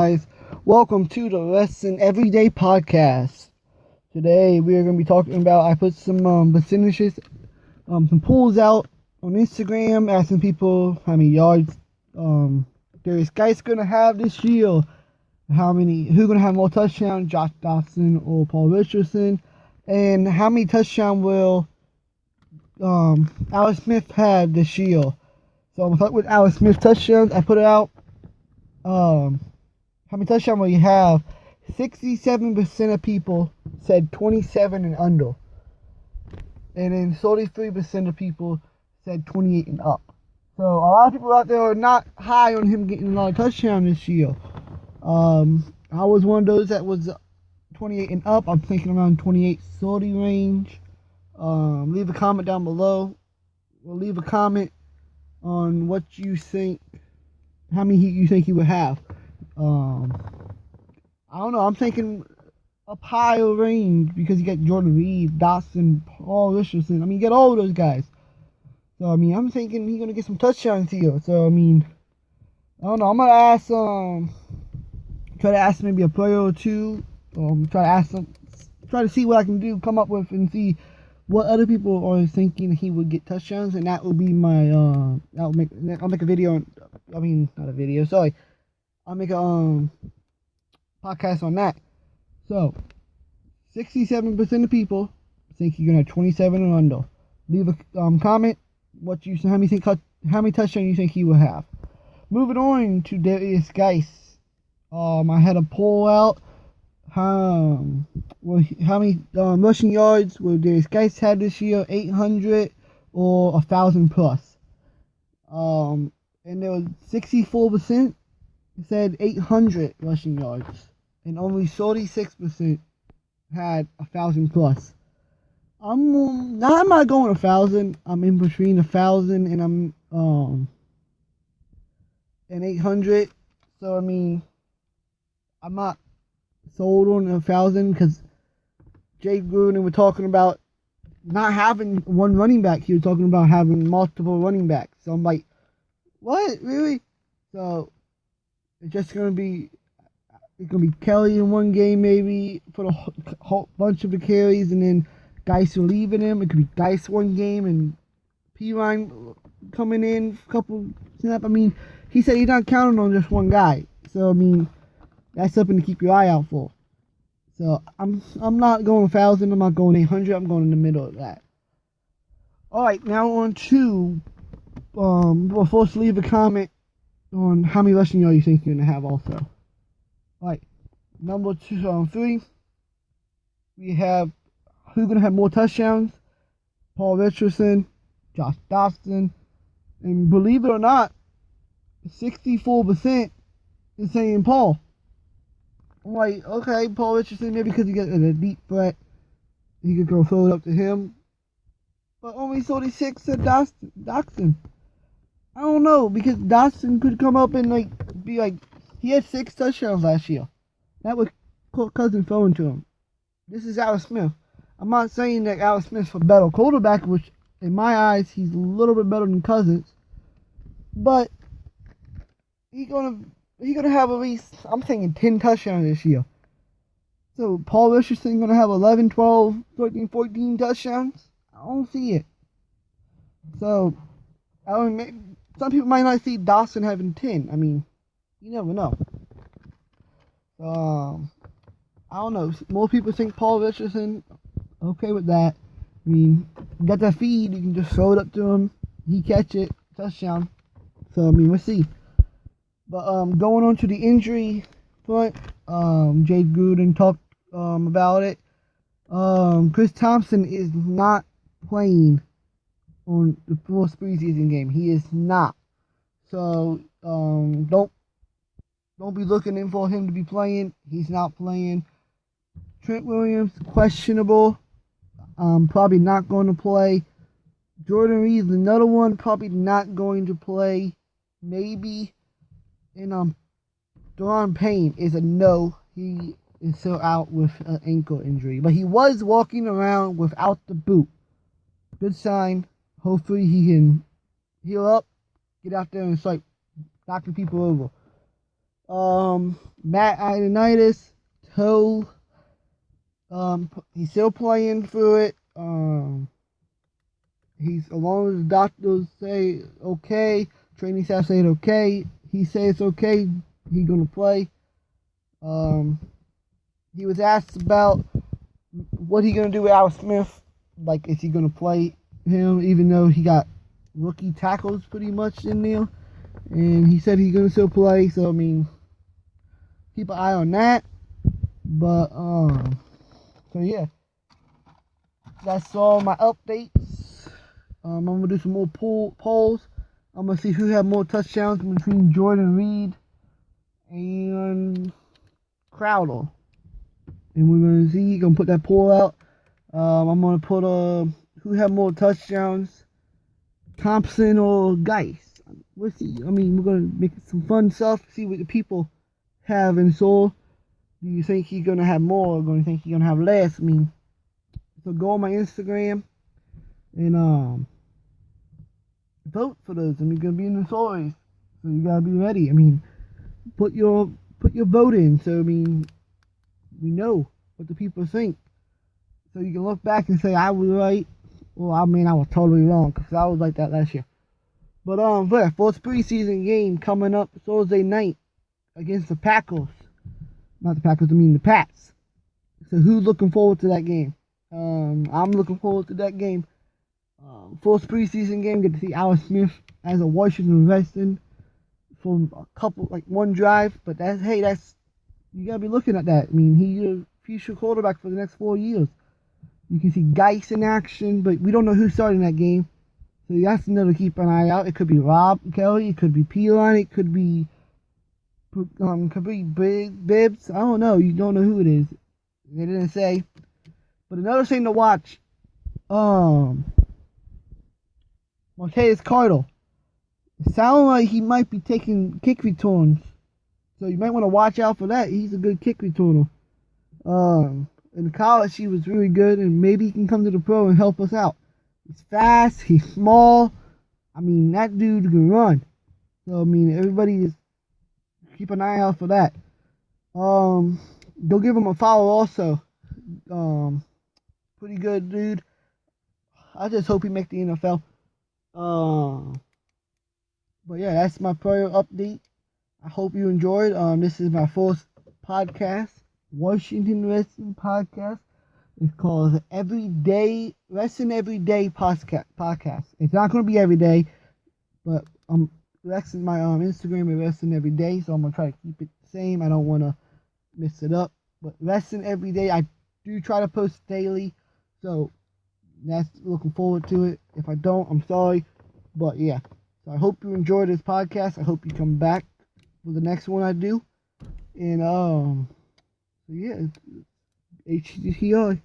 guys? Welcome to the Redskins Everyday Podcast. Today we are going to be talking about, I put some percentages, some polls out on Instagram asking people how many yards Darius Geis going to have this year, who's going to have more touchdowns, Josh Dawson or Paul Richardson, and how many touchdowns will Alex Smith have this year. So I'm going to start with Alex Smith touchdowns. I put it out. How many touchdowns will you have? 67% of people said 27 and under. And then 33% of people said 28 and up. So a lot of people out there are not high on him getting a lot of touchdowns this year. I was one of those that was 28 and up. I'm thinking around 28-30 range. Leave a comment down below. We'll leave a comment on what you think, how many you think he would have. I don't know. I'm thinking up higher range because you got Jordan Reed, Dawson, Paul Richardson. I mean, you got all those guys. So, I mean, I'm thinking he's going to get some touchdowns here. So, I mean, I don't know. I'm going to ask, try to ask maybe a player or two. Try to see what I can do, come up with, and see what other people are thinking he would get touchdowns, and that will be my I'll make a video. Not a video. Sorry, I'll make a podcast on that. So, 67% of people think you're gonna have 27 and under. Leave a comment. How many touchdowns you think he will have? Moving on to Darius Geis. I had a poll out. How many rushing yards will Darius Geis have this year? 800 or 1,000 plus. And there was 64% said 800 rushing yards, and only 36% had 1,000 plus. I'm not going 1,000. I'm in between 1,000 and and 800. So I mean, I'm not sold on 1,000 because Jay Gruden were talking about not having one running back. He was talking about having multiple running backs. So I'm like, what? Really? So it's just gonna be Kelly in one game maybe for the whole bunch of the carries, and then Geis relieving him. It could be Geis one game and P-Line coming in a couple snaps. I mean, he said he's not counting on just one guy. So I mean, that's something to keep your eye out for. So I'm not going 1,000. I'm not going 800. I'm going in the middle of that. All right, now on to first leave a comment on how many rushing yards you think you're gonna have also. All right, number 3. We have who's gonna have more touchdowns? Paul Richardson, Josh Dawson, and believe it or not, 64% is saying Paul. I'm like, okay, Paul Richardson, maybe because he got a deep threat, he could go throw it up to him. But only 36 said Dawson. I don't know, because Dawson could come up and be like, he had 6 touchdowns last year. That was Cousins throwing to him. This is Alex Smith. I'm not saying that Alex Smith's a better quarterback, which in my eyes he's a little bit better than Cousins, but he's gonna have at least, I'm thinking 10 touchdowns this year. So Paul Richardson gonna have 11, 12, 13, 14 touchdowns? I don't see it. So some people might not see Dawson having 10. I mean, you never know. I don't know. More people think Paul Richardson. Okay with that. I mean, you got that feed. You can just throw it up to him. He catch it. Touchdown. So, I mean, we'll see. But going on to the injury front, Jay Gruden talked about it. Chris Thompson is not playing on the first preseason game. He is not. So don't be looking in for him to be playing. He's not playing. Trent Williams, questionable. Probably not going to play. Jordan Reed, another one, probably not going to play. Maybe. And Daron Payne is a no. He is still out with an ankle injury. But he was walking around without the boot. Good sign. Hopefully he can heal up, get out there and start knocking people over. Matt Ioannidis, toe. He's still playing through it. He's, as long as the doctors say okay, training staff say it okay, he says it's okay, he's gonna play. He was asked about what he gonna do with Al Smith. Like, is he gonna play him, even though he got rookie tackles pretty much in there? And he said he's gonna still play. So I mean, keep an eye on that. But so yeah, that's all my updates. I'm gonna do some more polls. I'm gonna see who had more touchdowns between Jordan Reed and Crowder. And we're gonna see. Gonna put that poll out. I'm gonna put who had more touchdowns, Thompson or Geis. We'll see. I mean, we're gonna make some fun stuff. See what the people have in store. Do you think he's gonna have more, or do you think he's gonna have less? I mean, so go on my Instagram and vote for those. I mean, gonna be in the stories, so you gotta be ready. I mean, put your vote in. So I mean, we know what the people think, so you can look back and say I was right. Well, I mean, I was totally wrong, because I was like that last year. But first preseason game coming up Thursday night against the Packers. Not the Packers, I mean the Pats. So who's looking forward to that game? I'm looking forward to that game. First preseason game, get to see Alex Smith as a Washington Redskins for a couple, like one drive. But that's you gotta be looking at that. I mean, he's a future quarterback for the next 4 years. You can see Geis in action, but we don't know who's starting that game. So that's another to keep an eye out. It could be Rob Kelly, it could be Pilon, it could be Bibbs. I don't know. You don't know who it is. They didn't say. But another thing to watch, Marquez Cardle. It sounds like he might be taking kick returns, so you might want to watch out for that. He's a good kick returner. In college, he was really good, and maybe he can come to the pro and help us out. He's fast. He's small. I mean, that dude can run. So I mean, everybody is keep an eye out for that. Go give him a follow also. Pretty good dude. I just hope he makes the NFL. But yeah, that's my prayer update. I hope you enjoyed. This is my first podcast, Washington Redskins Podcast. It's called Wrestling Everyday Podcast. It's not going to be every day, but I'm Wrestling my Instagram is Wrestling Every Day, so I'm going to try to keep it the same. I don't want to mess it up. But Wrestling Every Day, I do try to post daily, so that's looking forward to it. If I don't, I'm sorry. But yeah, so I hope you enjoyed this podcast. I hope you come back for the next one I do. And so yeah, HTI.